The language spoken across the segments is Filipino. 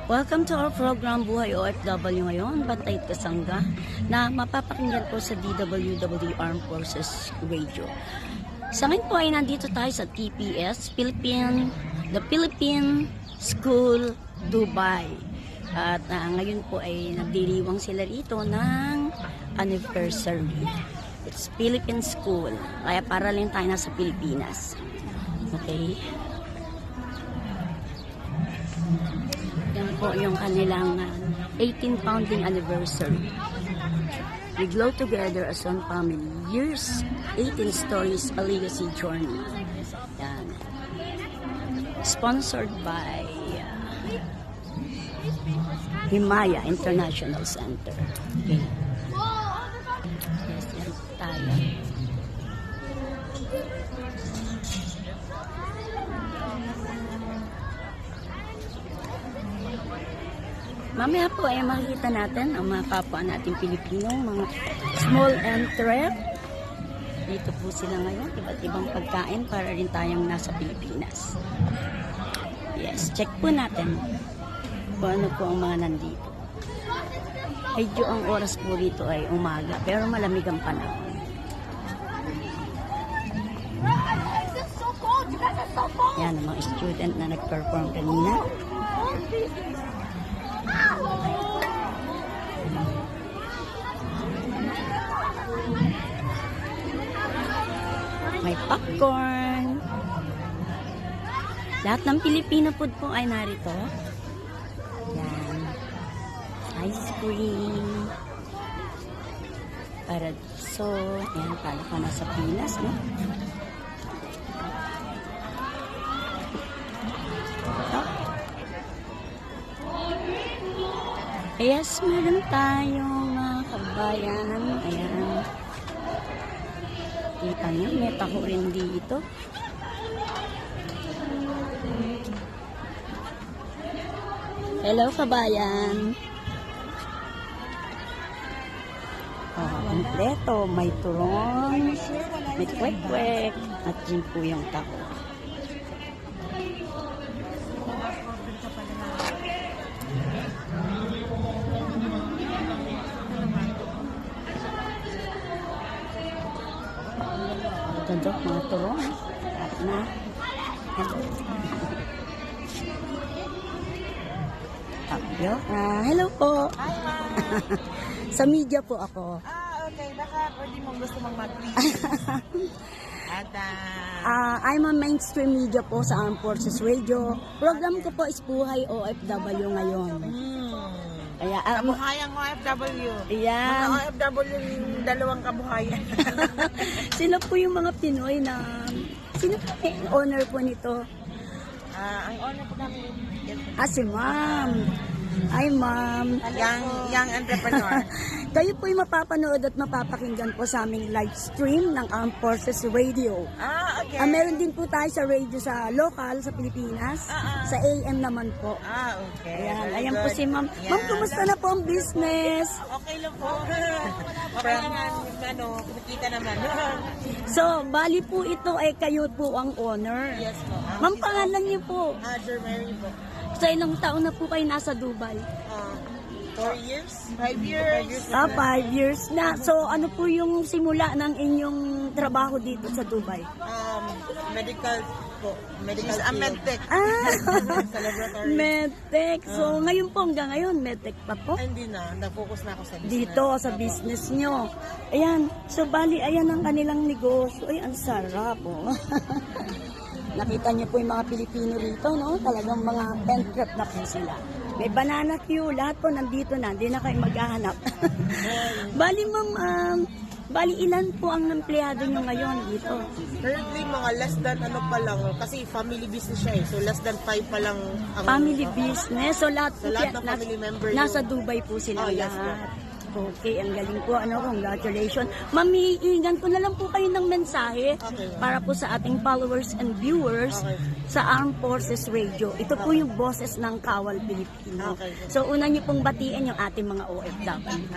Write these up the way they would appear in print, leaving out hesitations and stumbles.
Welcome to our program Buhay OFW ngayon, Bantay Kasangga, na mapapakinggan po sa DWW Armed Forces Radio. Sa ngayon po ay nandito tayo sa TPS, the Philippine School, Dubai. At ngayon po ay nagdiriwang sila rito ng anniversary. It's Philippine School, kaya para lang tayo nasa Pilipinas. Okay? Yan po yung kanilang 18th founding anniversary. We glow together as one family. Years, 18 stories, a legacy journey. Yan. Sponsored by Himaya International Center. Okay. Yes, yan tayo. Mamaya po ay makikita natin ang mga kapwa natin Pilipino, mga small entrep. Dito po sila ngayon, iba't ibang pagkain para rin tayong nasa Pilipinas. Yes, check po natin kung ano po ang mga nandito. Medyo ang oras po dito ay umaga, pero malamig ang panahon. Yan ang mga student na nag-perform kanina. May popcorn. Lahat ng Filipino food po ay narito. Yan. Ice cream. Paradso. Yan, pala ka na sa Pinas, no? Yes, meron tayong mga kabayan. Ayan. Kita nyo, may taho rin dito. Hello, kabayan. Kompleto. May turong, may kwek-kwek, at yun po yung taho. Ito, mga turong. At na. Hello. Hello po. Hi, Sa media po ako. okay. Baka pwede mong gusto mong mag-please. At, I'm a mainstream media po sa Armed Forces Radio. Program ko po is Buhay OFW ngayon. Kaya, kabuhayang OFW. Ayan. Mga OFW yung dalawang kabuhayan. Sila po yung mga Pinoy na, sino po yung owner po nito? Ang owner po namin, Si Ma'am. Hi, Ma'am. young entrepreneur. Kayo po yung mapapanood at mapapakinggan po sa aming live stream ng Armed Forces Radio. Okay. Meron din po tayo sa radio sa local, sa Pilipinas. Sa AM naman po. Okay. Ayan po si Ma'am. Yeah. Ma'am, kumusta na po ang business? Okay lang po. Okay naman, kumikita naman. So, bali po ito ay kayo po ang owner. Yes po. Ma'am, pangalan niyo po. Jermary po. Sa ilang taon na po kayo nasa Dubai? 4 years? 5 years. 5 years na. So, ano po yung simula ng inyong trabaho dito sa Dubai? Medical po. Medical field. Medtech. Sa laboratory. Medtech. So, ngayon po hanggang ngayon, Medtech pa po? Hindi na. Nag-focus na ako sa business. Dito, sa business nyo. Ayan. So, bali, ayan ang kanilang negosyo. Ay, ang sarap, oh. Nakita niyo po yung mga Pilipino rito, no? Talagang mga entrep na po sila. May banana queue, lahat po nandito na. Hindi na kayo maghahanap. Bali, ma'am, bali ilan po ang empleyado nyo ngayon dito? Currently, mga less than ano pa lang. Kasi family business siya eh. So, less than 5 pa lang ang... Family business. So, lahat po lahat ng family member nasa yung... Dubai po sila yes, lahat. Okay, ang galing po. Congratulations. Mamiigan ko na lang po kayo ng mensahe para po sa ating followers and viewers sa Armed Forces Radio. Ito po yung boses ng Kawal Pilipino. So, una niyo pong batiin yung ating mga OFW.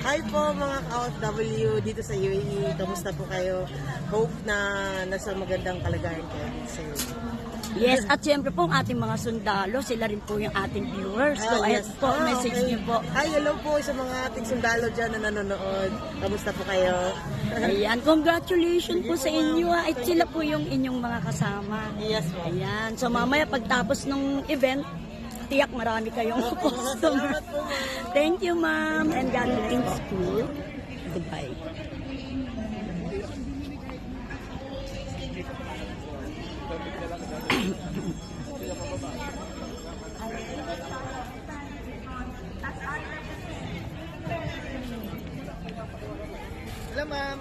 Hi po mga OFW dito sa UAE. Kamusta po kayo? Hope na nasa magandang kalagayan kayo sa UAE. Yes, at siyempre po ang ating mga sundalo, sila rin po yung ating viewers. So, ayan po, message niyo po. Ay, hello po sa mga ating sundalo dyan na nanonood. Kamusta po kayo? Ayan, congratulations po sa inyo. At sila po yung inyong mga kasama. Yes, ma'am. Ayan, so mamaya pagtapos ng event, tiyak marami kayong customer. Salamat po, ma'am. Thank you, ma'am. And God bless school. Goodbye. Hello, ma'am.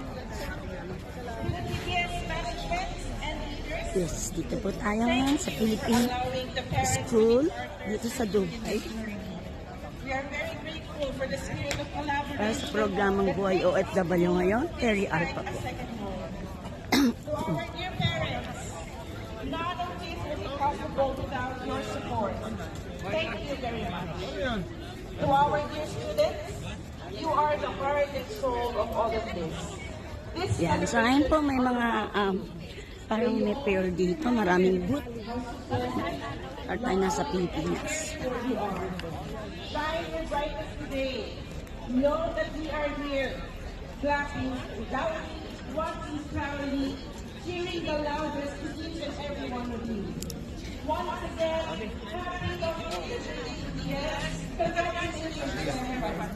Yes, dito po tayo ngayon sa Philippine School dito sa Dubai. We are very grateful for the spirit of collaboration. Para sa programang Buhay OFW ngayon, Terry Alpa po. To our dear parents, none of this would be possible without your support. Thank you very much. To our dear students, you are the heart and soul of all of this. Yan, sa ngayon po may mga parang may fair dito, maraming booth. At tayo nasa Pilipinas. Shine your brightness today. Know that we are here, clapping loudly, watching proudly, cheering the loudest to each and every one of you. Once again, happy yes, congratulations to everyone.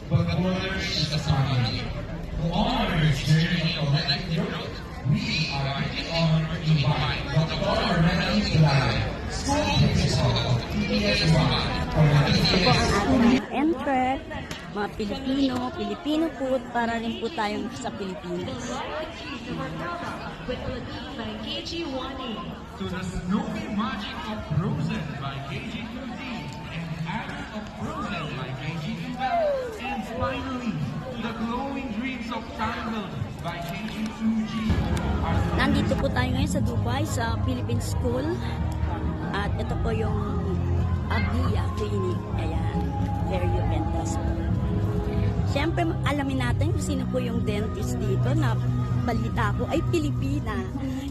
But honors the family. Who honors journey collective growth. We are honored to buy what honor ready to life. School principal, PBS1, from the Ito po ang ating mga entret, mga Pilipino, Filipino food, para rin po tayong sa Pilipinas. To the snowy magic of Frozen by KG2D and Attic of Frozen by KG2D. And finally, to the glowing dreams of Tangled by KG2G. Nandito po tayo ngayon sa Dubai, sa Philippine School. At ito po yung Abia Clinic. Ayan, very Juventus po. Siyempre, alamin natin kung sino po yung dentist dito na balita ko ay Pilipina.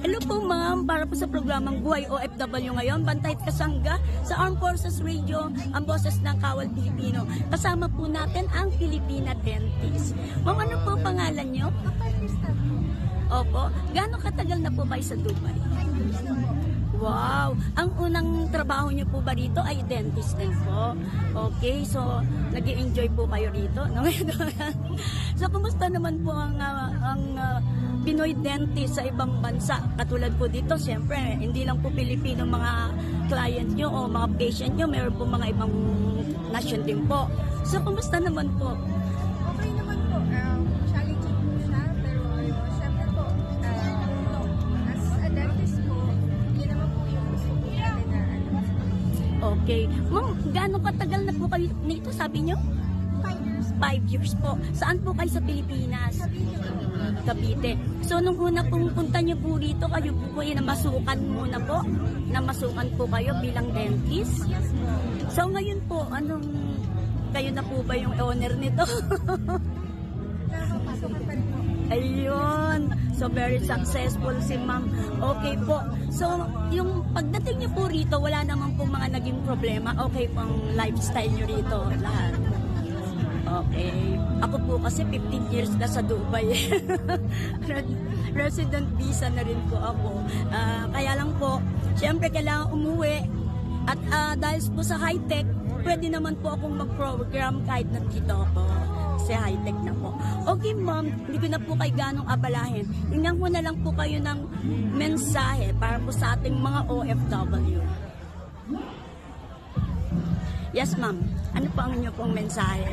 Hello po ma'am, para po sa programang Buhay OFW ngayon, Bantay at Kasangga sa Armed Forces Radio, ang boses ng Kawal Pilipino. Kasama po natin ang Pilipina Dentist. Ma'am, ano po pangalan nyo? Opo. Gaano katagal na po kayo sa Dubai? Wow! Ang unang trabaho niyo po ba rito ay dentist din po? Okay, so nag-i-enjoy po kayo rito? No? So, kumusta naman po ang Pinoy dentist sa ibang bansa? Katulad po dito, siyempre, hindi lang po Pilipino mga client nyo o mga patient nyo, meron po mga ibang nation din po. So, kumusta naman po? Okay naman po. Challenging po siya, pero syempre po, as a dentist po, yun naman po yung gusto po natin na Okay. Ma'am, gaano katagal na po kayo nito, sabi nyo? 5 years 5 years po. Saan po kayo sa Pilipinas? sa video. Cavite. So, nung una pong punta niyo po rito, kayo po yung namasukan muna po? Namasukan po kayo bilang dentist? Yes po. So, ngayon po, kayo na po ba yung owner nito? Nakapasukan pa rin po. Ayun. So, very successful si ma'am. Okay po. So, yung pagdating niyo po rito, wala naman po mga naging problema. Okay po ang lifestyle niyo rito, lahat. Okay. Ako po kasi 15 years na sa Dubai. Resident visa na rin po ako. Kaya lang po, syempre kailangan umuwi. At dahil po sa high-tech, pwede naman po akong mag-program kahit nandito ako. Kasi high-tech na po. Okay ma'am, hindi ko na po kayo ganong abalahin. Hinggan ko na lang po kayo ng mensahe para po sa ating mga OFW. Yes ma'am, ano po ang inyong pong mensahe?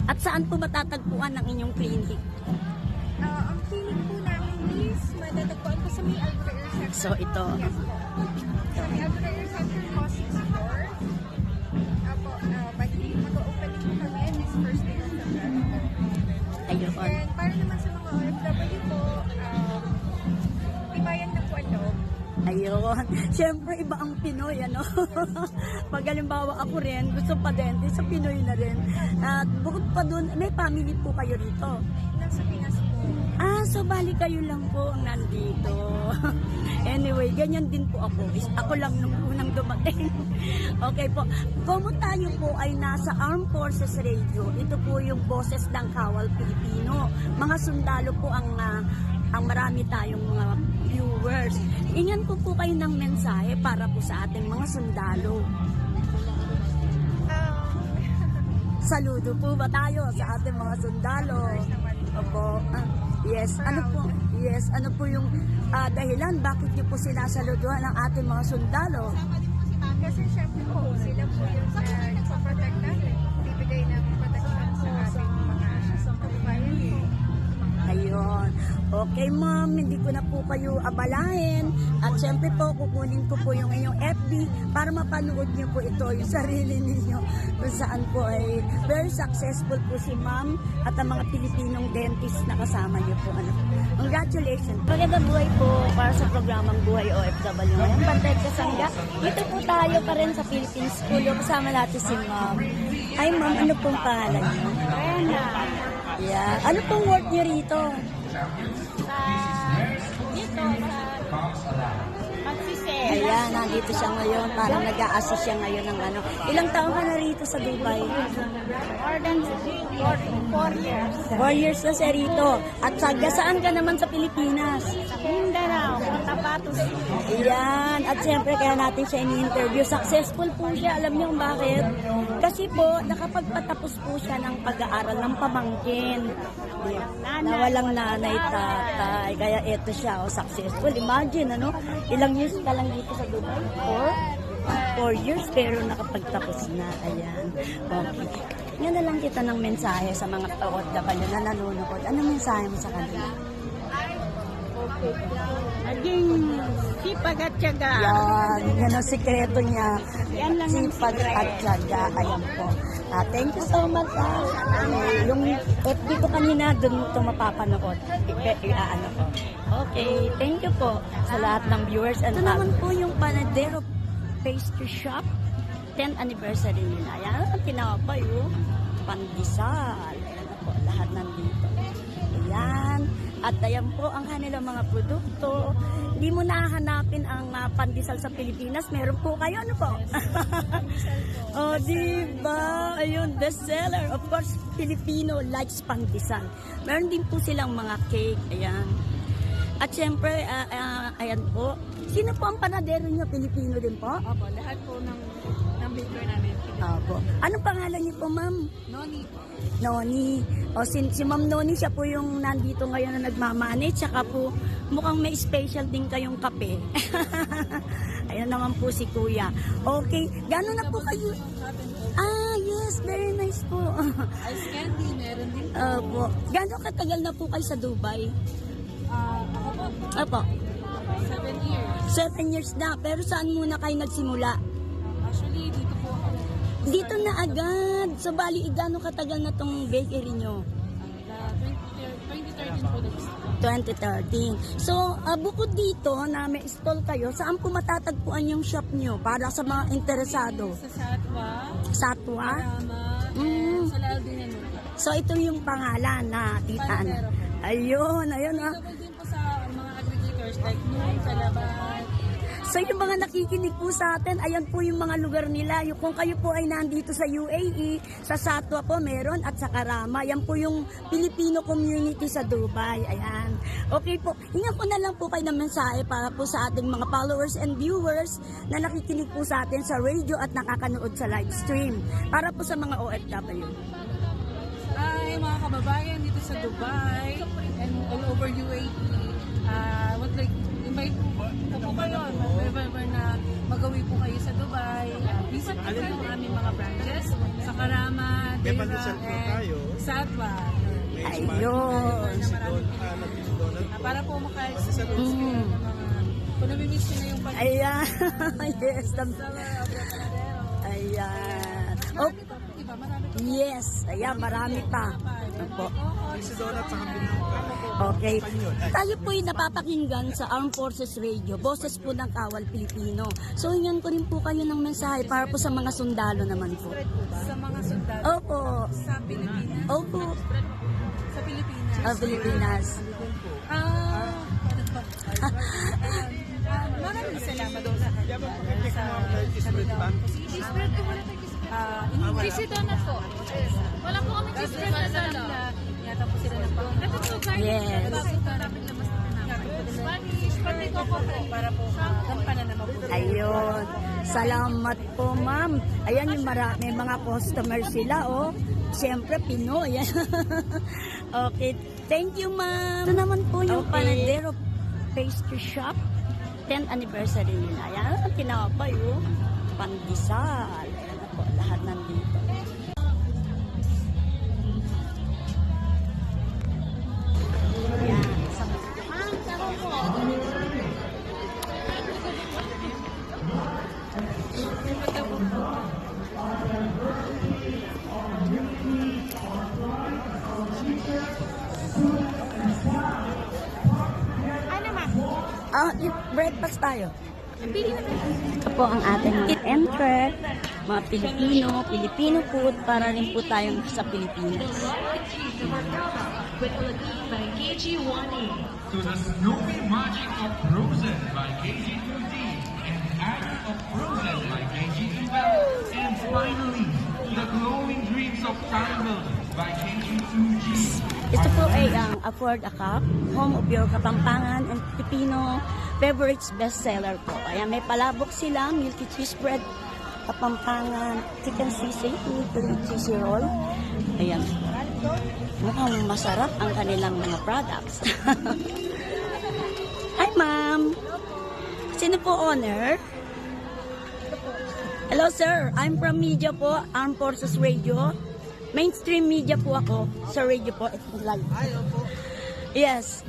At saan po matatagpuan ang inyong clinic? Ang clinic po namin is matatagpuan po sa may Alpha Air Center. So ito, Yes po. Sa may Alpha Air Center po, 6th floor. Apo, bali, mag-opening po kami this first day of February. ayun. And para naman sa mga OFW po, tibayan na po ang loob. Ayun. Siyempre, iba ang Pinoy, ano? Pag halimbawa ako rin, gusto pa dentist, sa Pinoy na rin. At bukod pa dun, may family po kayo rito. Nasa Pinas po. So bali kayo lang po ang nandito. Anyway, ganyan din po ako. Ako lang nung unang dumating. Okay po. Kung tayo po ay nasa Armed Forces Radio, ito po yung boses ng Kawal Pilipino. Mga sundalo po ang marami tayong mga viewers. Inyan po kayo ng mensahe para po sa ating mga sundalo. Saludo po ba tayo sa ating mga sundalo? Opo. Yes, ano po yung dahilan bakit niyo po sinasaluduhan ng ating mga sundalo? Kasi syempre po, sila po yung nagpaprotect natin. Bibigay ng protection sa ating mga kababayan. Ayun. Okay, ma'am, hindi ko na po kayo abalahin. At syempre po, kukunin ko po yung inyong FB para mapanood niyo po ito, yung sarili ninyo. Kung saan po ay very successful po si ma'am at ang mga Pilipinong dentist na kasama niyo po. Congratulations. Magandang buhay po para sa programang Buhay OFW. Ngayon, Bantay Kasangga. Dito po tayo pa rin sa Philippine School. Kasama natin si ma'am. Ay, ma'am, ano pong pangalan niyo? Rena. Yeah. Ano pong work niyo rito? Dito, sa Magsisel. Ayan, nandito siya ngayon. Parang nag-a-assist siya ngayon ng ano. Ilang taon ka na rito sa Dubai? More than 4 years. 4 years na siya rito. At saan ka naman sa Pilipinas? Sa Mindanao, Cotabato City. Ayan. At siyempre, kaya natin siya ini-interview. Successful po siya. Alam niyo kung bakit? Kasi po, nakapagpatapos po siya ng pag-aaral ng pamangkin. Na walang nanay, tatay. Kaya eto siya, successful. Imagine, ano? Ilang years ka lang dito sa Dubai? 4 years, pero nakapagtapos na. Ayan. Okay. Yan na lang kita ng mensahe sa mga OFW na nanonood. Ano mensahe mo sa kanila? Naging sipag at tiyaga. Yan ang sikreto niya. Yan lang ang Sipag at tiyaga. Ayan po. Thank you so much. Yung FB ko kanina, doon ito mapapanood. Ano ko. Okay, thank you po sa lahat ng viewers. And ito naman po yung Panadero Pastry Shop. 10th anniversary nila. Ayan ang tinapay, pandesal. Ayan po, lahat nandito. Ayan. At ayan po ang kanilang mga produkto. Hindi mo nahanapin ang pandesal sa Pilipinas. Meron po kayo, ano po? Oh, diba? Ayun, bestseller. Of course, Filipino likes pandesal. Meron din po silang mga cake. Ayan. At syempre, ayan po. Sino po ang panadero niyo? Pilipino din po? Opo, lahat po ng baker namin. Opo. Anong pangalan niyo po, ma'am? Noni po. Noni. O, si Ma'am Noni, siya po yung nandito ngayon na nagmamanage. Tsaka po, mukhang may special din kayong kape. Ayan naman po si Kuya. Okay. Gano'n na po kayo? Yes. Very nice po. Ice candy, meron din. Opo. Gano'n katagal na po kayo sa Dubai? Ako po, Opo. 7 years. 7 years na. Pero saan muna kayo nagsimula? Actually, dito po ako. Dito na agad. So, bali, gano'n katagal na tong bakery nyo? 2013 po nag-start. 2013. So, bukod dito na may stall kayo, saan po matatagpuan yung shop nyo para sa mga interesado? Sa Satwa, Satwa? Rama, Mm. sa Laldin. So, ito yung pangalan na tita. Panadero po. Ayun. Available din po sa mga aggregators like Noon, Salabat. So, yung mga nakikinig po sa atin, ayan po yung mga lugar nila. Yung, kung kayo po ay nandito sa UAE, sa Satwa po meron at sa Karama. Yan po yung Filipino community sa Dubai. Ayan. Okay po. Hingan ko na lang po kayo ng mensahe para po sa ating mga followers and viewers na nakikinig po sa atin sa radio at nakakanood sa live stream. Para po sa mga OFW. Ay, mga kababayan dito sa Dubai and all over UAE, would like invite po kayo wherever na magawi po kayo sa Dubai. Visit po kayo ang aming mga branches sa Karama, Dera, and Satwa. Ayun. Para po maka-experience kayo ng mga kung namimiss nyo na yung pag- Ayan. Yes. sa Panadero. Ayan. Oh, Diba? Marami po. yes. Ayan, marami pa. Opo. Okay. Tayo po'y napapakinggan sa Armed Forces Radio, boses po ng Kawal Pilipino. So, hingan ko rin po kayo ng mensahe para po sa mga sundalo naman po. Sa mga sundalo Opo. sa Pilipinas. Opo. Sa Pilipinas. Pilipinas. Maraming salamat doon sa kanila. Cheese-bread ko wala tayo cheese-bread na po. Wala po kami cheese-bread na dala. Yata po sila ng pang. Ito po, garlic. Yes. Spanish, pati coco po. Para po gampanan naman po. Ayun. Salamat po, ma'am. Ayan yung marami mga customer sila, oh. Siyempre, Pinoy. Okay. Thank you, ma'am. Ito naman po yung Panadero Pastry Shop. 10th anniversary nila. Ayan, ang tinapay, oh. Pandesal. Ayan na po, lahat nandito. Ayan. Ma'am, tama po. Breakfast tayo. Ito po ang ating eat and trek, mga Filipino food, para rin po tayong sa Pilipinas. To the Snowy Magic of Frozen by KG2D and Adder of Frozen by KG2L. And finally, the Glowing Dreams of Caramel by KG2G. Ito po ay ang Afford a Cup, home of your Kapampangan and Filipino beverage bestseller po. Ayan, may palabok sila, milky cheese bread, Kapampangan, chicken sisig, green cheesy roll. Ayan. Mukhang masarap ang kanilang mga products. Hi, ma'am. Sino po owner? Hello, sir. I'm from media po, Armed Forces Radio. Mainstream media po ako sa radio po. Yes.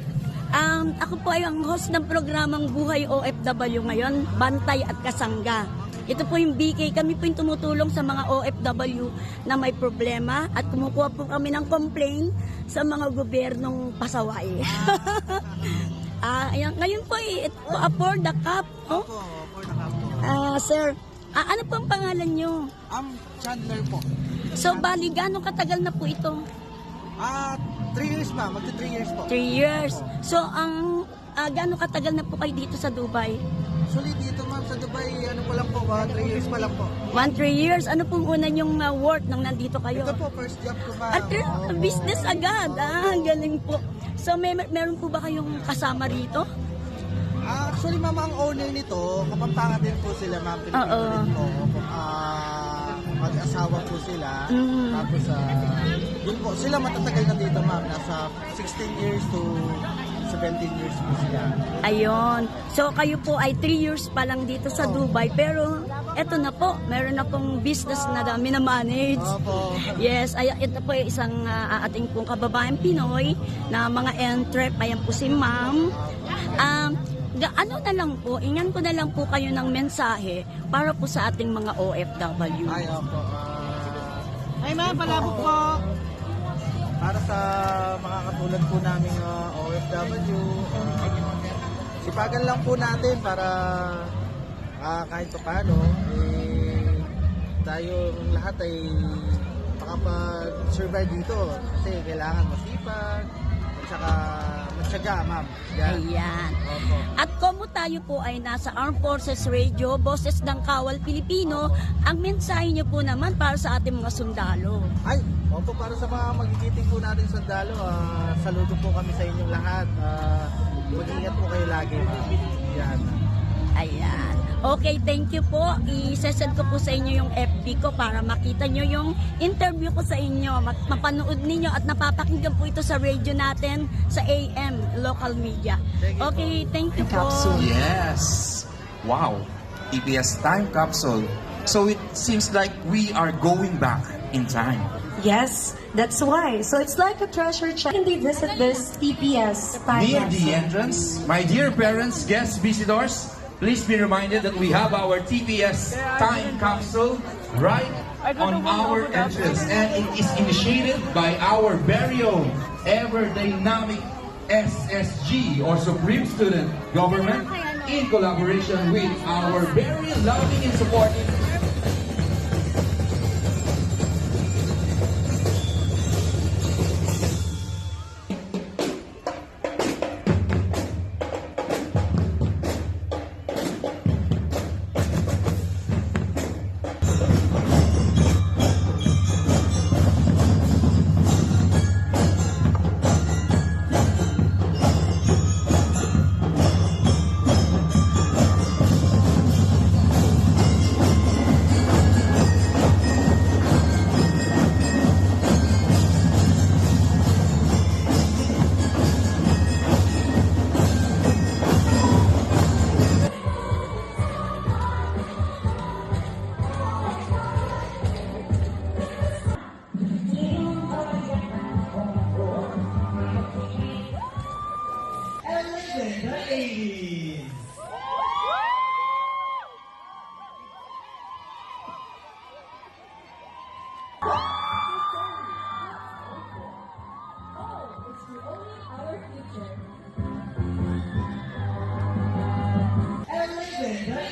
Ako po ay ang host ng programang Buhay OFW ngayon, Bantay at Kasangga. Ito po yung BK, kami po yung tumutulong sa mga OFW na may problema at kumukuha po kami ng complaint sa mga gobyernong pasaway. Ayan, ngayon po ito po, Afford the Cup. Oh? Sir, ano po ang pangalan nyo? Chandler po. So, bali, gano'ng katagal na po ito? 3 years pa, magti 3 years po. 3 years. So, gano'ng katagal na po kayo dito sa Dubai? Actually dito ma'am sa Dubai, ano po lang po, 3 years pa lang po. 3 years. Ano pong una yung work nang nandito kayo? Ito po, first job ko ma'am. At business agad. Galing po. So, meron po ba kayong kasama rito? Actually ma'am, ang owner nito, Kapampangan din po sila ma'am. Pilipino Oo. din po. Mag-asawa po sila. Mm. Tapos, yun po, sila matatagal na dito ma'am. Nasa 16 years to 17 years po sila. Ayun. So, kayo po ay 3 years pa lang dito sa Dubai. Pero, eto na po. Meron na pong business na minamanage. Opo. Yes, ito po ay isang ating pong kababaeng Pinoy na mga entrep. Ayan po si ma'am. Ano na lang po, ingan ko na lang po kayo ng mensahe para po sa ating mga OFW. Ay, opo. Ay ma'am, palabok po. Para sa mga katulad po namin OFW, sipagan lang po natin para kahit pa paano, tayo lahat ay makapag-survive dito. Kasi kailangan masipag, at saka matyaga, ma'am. Yan. Ayan. Opo. At como tayo po ay nasa Armed Forces Radio, Boses ng Kawal Pilipino, ang mensahe niyo po naman para sa ating mga sundalo. Ay, opo, para sa mga magigiting po natin sundalo, saludo po kami sa inyong lahat. Mag-ingat po kayo lagi, ma'am. Yan. Ayan. Okay, thank you po. I-send ko po sa inyo yung FB ko para makita nyo yung interview ko sa inyo. Mapanood ninyo at napapakinggan po ito sa radio natin sa AM, local media. Okay, thank you po. Yes. Wow. TPS Time Capsule. So it seems like we are going back in time. Yes, that's why. So it's like a treasure check. Can they visit this TPS time Near the capsule? entrance, my dear parents, guests, visitors, please be reminded that we have our TPS Time Capsule right on our entrance. And it is initiated by our very own ever dynamic SSG or Supreme Student Government in collaboration with our very loving and supportive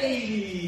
ladies.